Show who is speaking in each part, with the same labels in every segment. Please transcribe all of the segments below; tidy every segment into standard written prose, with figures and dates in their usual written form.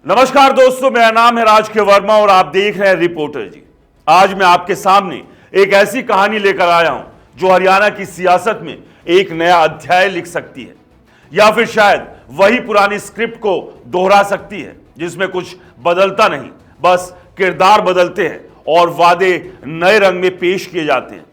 Speaker 1: नमस्कार दोस्तों, मेरा नाम है राज के वर्मा और आप देख रहे हैं रिपोर्टर जी। आज मैं आपके सामने एक ऐसी कहानी लेकर आया हूं जो हरियाणा की सियासत में एक नया अध्याय लिख सकती है, या फिर शायद वही पुरानी स्क्रिप्ट को दोहरा सकती है जिसमें कुछ बदलता नहीं, बस किरदार बदलते हैं और वादे नए रंग में पेश किए जाते हैं।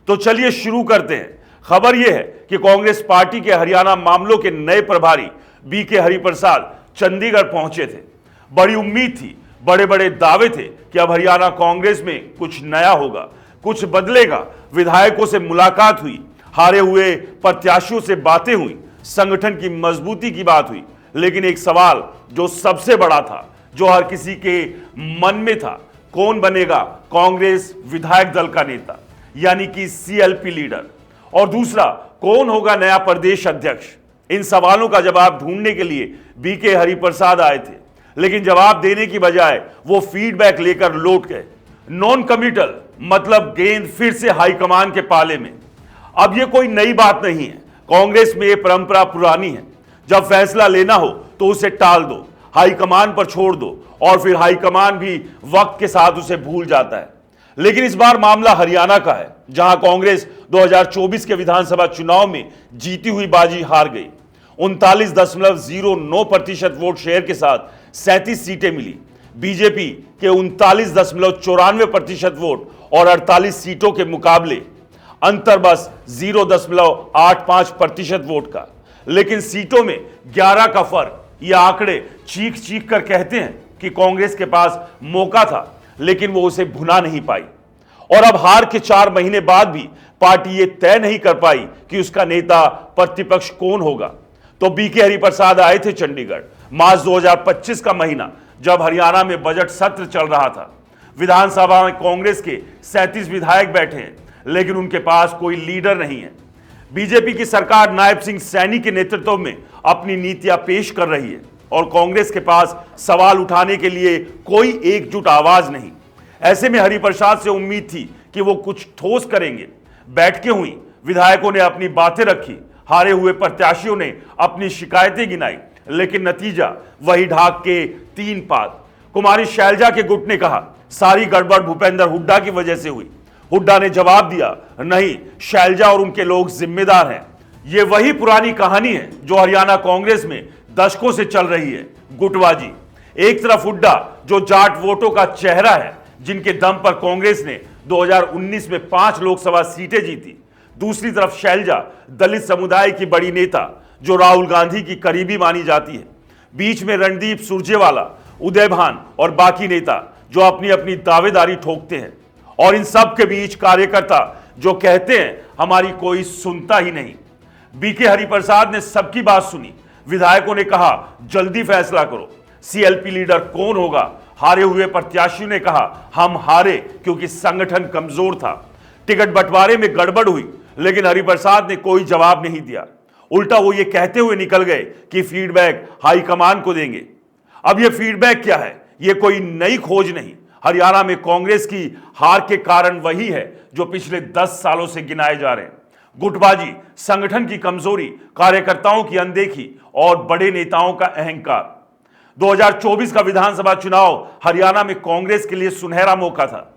Speaker 1: तो चलिए शुरू करते हैं। खबर यह है कि कांग्रेस पार्टी के हरियाणा मामलों के नए प्रभारी बीके हरिप्रसाद चंडीगढ़ पहुंचे थे। बड़ी उम्मीद थी, बड़े बड़े दावे थे कि अब हरियाणा कांग्रेस में कुछ नया होगा, कुछ बदलेगा। विधायकों से मुलाकात हुई, हारे हुए प्रत्याशियों से बातें हुई, संगठन की मजबूती की बात हुई। लेकिन एक सवाल जो सबसे बड़ा था, जो हर किसी के मन में था, कौन बनेगा कांग्रेस विधायक दल का नेता, यानी कि सीएलपी लीडर, और दूसरा कौन होगा नया प्रदेश अध्यक्ष। इन सवालों का जवाब ढूंढने के लिए बीके हरिप्रसाद आए थे, लेकिन जवाब देने की बजाय वो फीडबैक लेकर लौट गए। नॉन कमिटल मतलब गेंद फिर से हाईकमान के पाले में। अब ये कोई नई बात नहीं है, कांग्रेस में ये परंपरा पुरानी है। जब फैसला लेना हो तो उसे टाल दो, हाईकमान पर छोड़ दो, और फिर हाईकमान भी वक्त के साथ उसे भूल जाता है। लेकिन इस बार मामला हरियाणा का है, जहां कांग्रेस 2024 के विधानसभा चुनाव में जीती हुई बाजी हार गई। 39.09% वोट शेयर के साथ 37 सीटें मिली। बीजेपी के 39.94% वोट और 48 सीटों के मुकाबले अंतर बस 0.85% वोट का। लेकिन सीटों में 11 का फर्क। ये आंकड़े चीख चीख कर कहते हैं कि कांग्रेस के पास मौका था, लेकिन वो उसे भुना नहीं पाई। और अब हार के 4 महीने बाद भी पार्टी ये तय नहीं कर पाई कि उसका नेता प्रतिपक्ष कौन होगा। तो बीके हरिप्रसाद आए थे चंडीगढ़ मार्च 2025 का महीना, जब हरियाणा में बजट सत्र चल रहा था। विधानसभा में कांग्रेस के 37 विधायक बैठे हैं, लेकिन उनके पास कोई लीडर नहीं है। बीजेपी की सरकार नायब सिंह सैनी के नेतृत्व में अपनी नीतियां पेश कर रही है और कांग्रेस के पास सवाल उठाने के लिए कोई एकजुट आवाज नहीं। ऐसे में हरिप्रसाद से उम्मीद थी कि वो कुछ ठोस करेंगे। बैठकें हुई, विधायकों ने अपनी बातें रखी, हारे हुए प्रत्याशियों ने अपनी शिकायतें गिनाई, लेकिन नतीजा वही ढाक के 3 पात। कुमारी शैलजा के गुट ने कहा सारी गड़बड़ भूपेंद्र हुड्डा की वजह से हुई। हुड्डा ने जवाब दिया, नहीं, शैलजा और उनके लोग जिम्मेदार हैं। ये वही पुरानी कहानी है जो हरियाणा कांग्रेस में दशकों से चल रही है, गुटबाजी। एक तरफ हुड्डा जो जाट वोटों का चेहरा है, जिनके दम पर कांग्रेस ने 2019 में 5 लोकसभा सीटें जीती। दूसरी तरफ शैलजा दलित समुदाय की बड़ी नेता जो राहुल गांधी की करीबी मानी जाती है। बीच में रणदीप सुरजेवाला, उदय भान और बाकी नेता जो अपनी अपनी दावेदारी ठोकते हैं। और इन सब के बीच कार्यकर्ता जो कहते हैं हमारी कोई सुनता ही नहीं। बीके हरिप्रसाद ने सबकी बात सुनी। विधायकों ने कहा जल्दी फैसला करो, सीएलपी लीडर कौन होगा। हारे हुए प्रत्याशियों ने कहा हम हारे क्योंकि संगठन कमजोर था। टिकट बंटवारे में गड़बड़ हुई, लेकिन हरिप्रसाद ने कोई जवाब नहीं दिया। उल्टा वो ये कहते हुए निकल गए कि फीडबैक हाईकमान को देंगे। अब ये फीडबैक क्या है? ये कोई नई खोज नहीं। हरियाणा में कांग्रेस की हार के कारण वही है जो पिछले 10 सालों से गिनाए जा रहे हैं। गुटबाजी, संगठन की कमजोरी, कार्यकर्ताओं की अनदेखी और बड़े नेताओं का अहंकार। 2024 का विधानसभा चुनाव हरियाणा में कांग्रेस के लिए सुनहरा मौका था।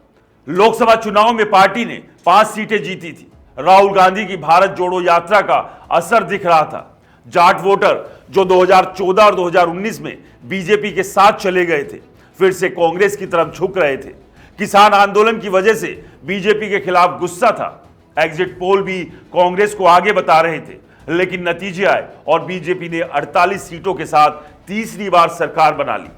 Speaker 1: लोकसभा चुनाव में पार्टी ने 5 सीटें जीती थी। राहुल गांधी की भारत जोड़ो यात्रा का असर दिख रहा था। जाट वोटर जो 2014 और 2019 में बीजेपी के साथ चले गए थे, फिर से कांग्रेस की तरफ झुक रहे थे। किसान आंदोलन की वजह से बीजेपी के खिलाफ गुस्सा था। एग्जिट पोल भी कांग्रेस को आगे बता रहे थे, लेकिन नतीजे आए और बीजेपी ने 48 सीटों के साथ तीसरी बार सरकार बना ली।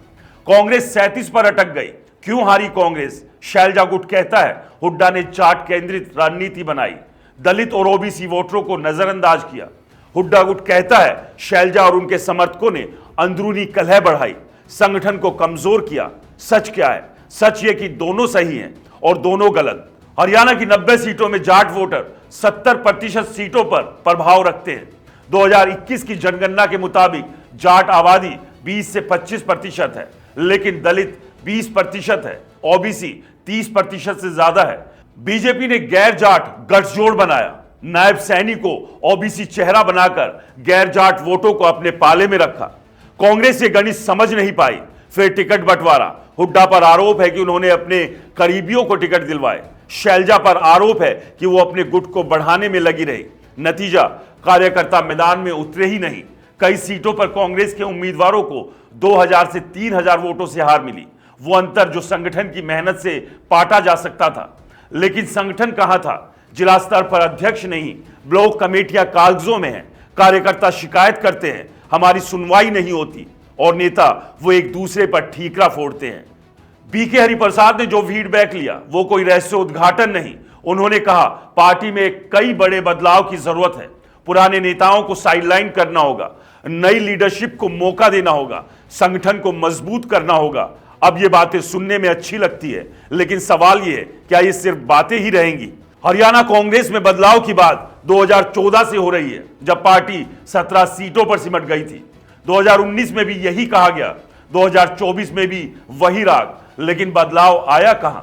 Speaker 1: कांग्रेस 37 पर अटक गई। क्यों हारी कांग्रेस? शैलजा गुट कहता है हुड्डा ने जाट केंद्रित रणनीति बनाई, दलित और ओबीसी वोटरों को नजरअंदाज किया। हुड्डा गुट कहता है शैलजा और उनके समर्थकों ने अंदरूनी कलह बढ़ाई, संगठन को कमजोर किया। सच क्या है? सच ये कि दोनों सही हैं और दोनों गलत। हरियाणा की 90 सीटों में जाट वोटर 70% सीटों पर प्रभाव रखते हैं। 2021 की जनगणना के मुताबिक जाट आबादी 20 से 25% है, लेकिन दलित 20% है, ओबीसी 30% से ज्यादा है। बीजेपी ने गैर जाट गठजोड़ बनाया। नायब सैनी को ओबीसी चेहरा बनाकर गैर जाट वोटों को अपने पाले में रखा। कांग्रेस ये गणित समझ नहीं पाई। फिर टिकट बंटवारा, हुड्डा पर आरोप है कि उन्होंने अपने करीबियों को टिकट दिलवाए। शैलजा पर आरोप है कि वो अपने गुट को बढ़ाने में लगी रही। नतीजा, कार्यकर्ता मैदान में उतरे ही नहीं। कई सीटों पर कांग्रेस के उम्मीदवारों को 2000 से 3000 वोटों से हार मिली। वो अंतर जो संगठन की मेहनत से पाटा जा सकता था। लेकिन संगठन कहां था? जिला स्तर पर अध्यक्ष नहीं, ब्लॉक कमेटियां कागजों में हैं। कार्यकर्ता शिकायत करते हैं, हमारी सुनवाई नहीं होती, और नेता वो एक दूसरे पर ठीकरा फोड़ते हैं। बीके हरिप्रसाद ने जो फीडबैक लिया वो कोई रहस्य उद्घाटन नहीं। उन्होंने कहा, पार्टी में कई बड़े बदलाव की जरूरत है। पुराने नेताओं को साइडलाइन करना होगा, नई लीडरशिप को मौका देना होगा, संगठन को मजबूत करना होगा। अब ये बातें सुनने में अच्छी लगती है, लेकिन सवाल ये है, क्या ये सिर्फ बातें ही रहेंगी? हरियाणा कांग्रेस में बदलाव की बात 2014 से हो रही है, जब पार्टी 17 सीटों पर सिमट गई थी। 2019 में भी यही कहा गया, 2024 में भी वही राग, लेकिन बदलाव आया कहां?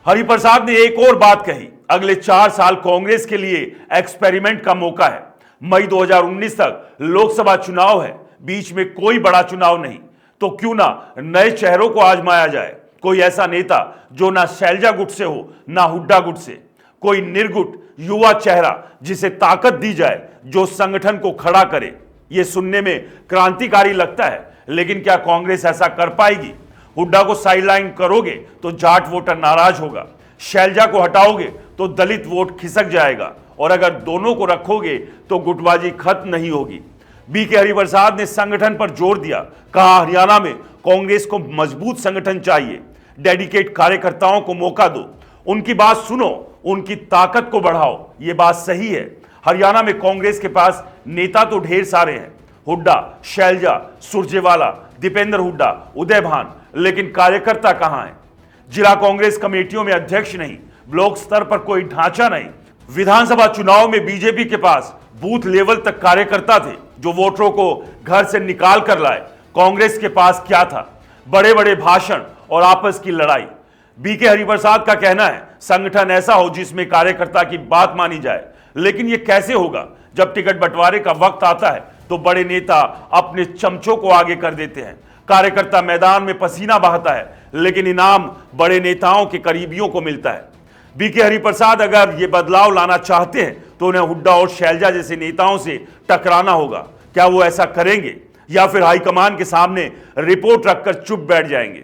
Speaker 1: हरिप्रसाद ने एक और बात कही, अगले 4 साल कांग्रेस के लिए एक्सपेरिमेंट का मौका है। मई 2019 तक लोकसभा चुनाव है, बीच में कोई बड़ा चुनाव नहीं, तो क्यों ना नए चेहरों को आजमाया जाए। कोई ऐसा नेता जो ना शैलजा गुट से हो, ना हुड्डा गुट से, कोई निर्गुट युवा चेहरा जिसे ताकत दी जाए, जो संगठन को खड़ा करे। यह सुनने में क्रांतिकारी लगता है, लेकिन क्या कांग्रेस ऐसा कर पाएगी? हुड्डा को साइडलाइन करोगे तो जाट वोटर नाराज होगा, शैलजा को हटाओगे तो दलित वोट खिसक जाएगा, और अगर दोनों को रखोगे तो गुटबाजी खत्म नहीं होगी। बीके हरिप्रसाद ने संगठन पर जोर दिया, कहा हरियाणा में कांग्रेस को मजबूत संगठन चाहिए, डेडिकेट कार्यकर्ताओं को मौका दो, उनकी बात सुनो, उनकी ताकत को बढ़ाओ। यह बात सही है। हरियाणा में कांग्रेस के पास नेता तो ढेर सारे हैं, हुड्डा, शैलजा, सुरजेवाला, दीपेंद्र हुड्डा, उदय भान, लेकिन कार्यकर्ता कहां हैं? जिला कांग्रेस कमेटियों में अध्यक्ष नहीं, ब्लॉक स्तर पर कोई ढांचा नहीं। विधानसभा चुनाव में बीजेपी के पास बूथ लेवल तक कार्यकर्ता थे जो वोटरों को घर से निकाल कर लाए। कांग्रेस के पास क्या था? बड़े बड़े भाषण और आपस की लड़ाई। बीके हरिप्रसाद का कहना है, संगठन ऐसा हो जिसमें कार्यकर्ता की बात मानी जाए। लेकिन यह कैसे होगा? जब टिकट बंटवारे का वक्त आता है तो बड़े नेता अपने चमचों को आगे कर देते हैं। कार्यकर्ता मैदान में पसीना बहाता है, लेकिन इनाम बड़े नेताओं के करीबियों को मिलता है। बीके हरिप्रसाद अगर ये बदलाव लाना चाहते हैं तो उन्हें हुड्डा और शैलजा जैसे नेताओं से टकराना होगा। क्या वो ऐसा करेंगे, या फिर हाईकमान के सामने रिपोर्ट रखकर चुप बैठ जाएंगे?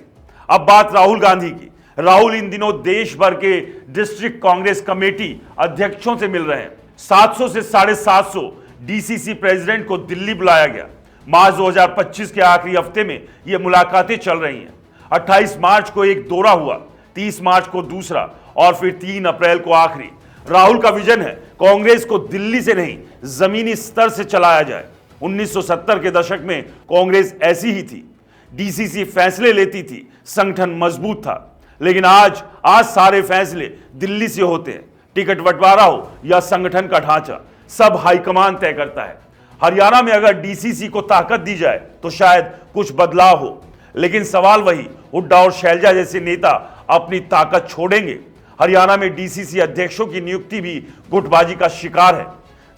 Speaker 1: अब बात राहुल गांधी की। राहुल इन दिनों देश भर के डिस्ट्रिक्ट कांग्रेस कमेटी अध्यक्षों से मिल रहे हैं। 700 से 750 डीसीसी प्रेसिडेंट को दिल्ली बुलाया गया। मार्च 2025 के आखिरी हफ्ते में ये मुलाकातें चल रही हैं। 28 मार्च को एक दौरा हुआ, 30 मार्च को दूसरा, और फिर 3 अप्रैल को आखिरी। राहुल का विजन है कांग्रेस को दिल्ली से नहीं, जमीनी स्तर से चलाया जाए। 1970 के दशक में कांग्रेस ऐसी ही थी, डीसीसी फैसले लेती थी, संगठन मजबूत था। लेकिन आज सारे फैसले दिल्ली से होते हैं। टिकट बंटवारा हो या संगठन का ढांचा, सब हाईकमान तय करता है। हरियाणा में अगर डीसीसी को ताकत दी जाए तो शायद कुछ बदलाव हो, लेकिन सवाल वही, हुड्डा और शैलजा जैसे नेता अपनी ताकत छोड़ेंगे? हरियाणा में डीसीसी अध्यक्षों की नियुक्ति भी गुटबाजी का शिकार है।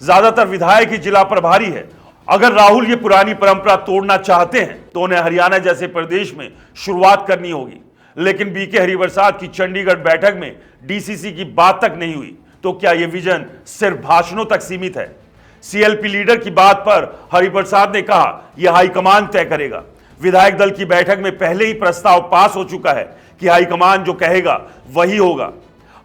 Speaker 1: ज्यादातर विधायक ही जिला प्रभारी है। अगर राहुल ये पुरानी परंपरा तोड़ना चाहते हैं तो उन्हें हरियाणा जैसे प्रदेश में शुरुआत करनी होगी। लेकिन बीके हरिप्रसाद की चंडीगढ़ बैठक में डीसीसी की बात तक नहीं हुई, तो क्या यह विजन सिर्फ भाषणों तक सीमित है? सीएलपी लीडर की बात पर हरिप्रसाद ने कहा, यह हाईकमान तय करेगा। विधायक दल की बैठक में पहले ही प्रस्ताव पास हो चुका है कि हाईकमान जो कहेगा वही होगा।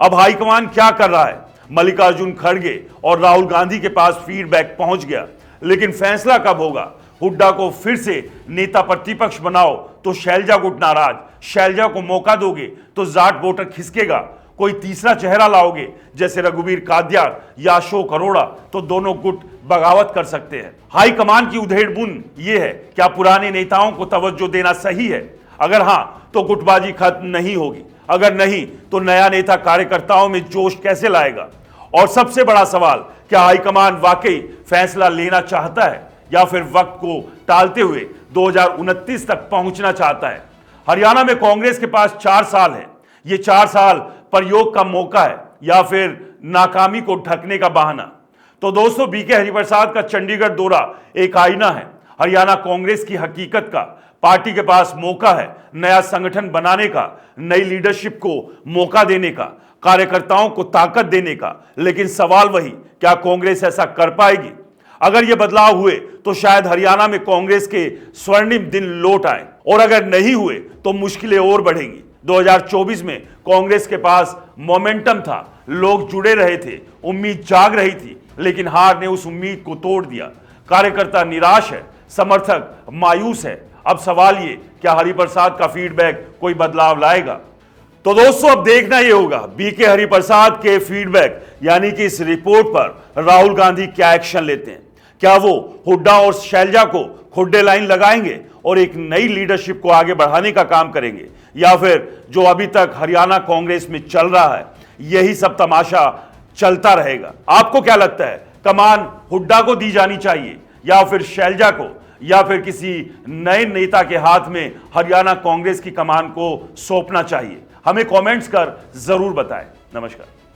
Speaker 1: अब हाईकमान क्या कर रहा है? मल्लिकार्जुन खड़गे और राहुल गांधी के पास फीडबैक पहुंच गया, लेकिन फैसला कब होगा? हुड्डा को फिर से नेता प्रतिपक्ष बनाओ तो शैलजा गुट नाराज, शैलजा को मौका दोगे तो जाट वोटर खिसकेगा। कोई तीसरा चेहरा लाओगे जैसे रघुवीर कादियार या अशोक अरोड़ा तो दोनों गुट बगावत कर सकते हैं। हाईकमान की उधेड़-बुन यह है, क्या पुराने नेताओं को तवज्जो देना सही है? अगर हां तो गुटबाजी खत्म नहीं होगी, अगर नहीं तो नया नेता कार्यकर्ताओं में जोश कैसे लाएगा? और सबसे बड़ा सवाल, क्या हाईकमान वाकई फैसला लेना चाहता है या फिर वक्त को टालते हुए 2029 तक पहुंचना चाहता है? हरियाणा में कांग्रेस के पास 4 साल है। ये 4 साल प्रयोग का मौका है या फिर नाकामी को ढकने का बहाना? तो दोस्तों, बीके हरिप्रसाद का चंडीगढ़ दौरा एक आईना है हरियाणा कांग्रेस की हकीकत का। पार्टी के पास मौका है नया संगठन बनाने का, नई लीडरशिप को मौका देने का, कार्यकर्ताओं को ताकत देने का। लेकिन सवाल वही, क्या कांग्रेस ऐसा कर पाएगी? अगर ये बदलाव हुए तो शायद हरियाणा में कांग्रेस के स्वर्णिम दिन लौट आए, और अगर नहीं हुए तो मुश्किलें और बढ़ेंगी। 2024 में कांग्रेस के पास मोमेंटम था, लोग जुड़े रहे थे, उम्मीद जाग रही थी, लेकिन हार ने उस उम्मीद को तोड़ दिया। कार्यकर्ता निराश है, समर्थक मायूस है। अब सवाल ये, क्या हरिप्रसाद का फीडबैक कोई बदलाव लाएगा? तो दोस्तों, अब देखना यह होगा बीके हरिप्रसाद के फीडबैक यानी कि इस रिपोर्ट पर राहुल गांधी क्या एक्शन लेते हैं। क्या वो हुड्डा और शैलजा को खुड्डे लाइन लगाएंगे और एक नई लीडरशिप को आगे बढ़ाने का काम करेंगे, या फिर जो अभी तक हरियाणा कांग्रेस में चल रहा है यही सब तमाशा चलता रहेगा? आपको क्या लगता है, कमान हुड्डा को दी जानी चाहिए या फिर शैलजा को, या फिर किसी नए नेता के हाथ में हरियाणा कांग्रेस की कमान को सौंपना चाहिए? हमें कमेंट्स कर जरूर बताएं। नमस्कार।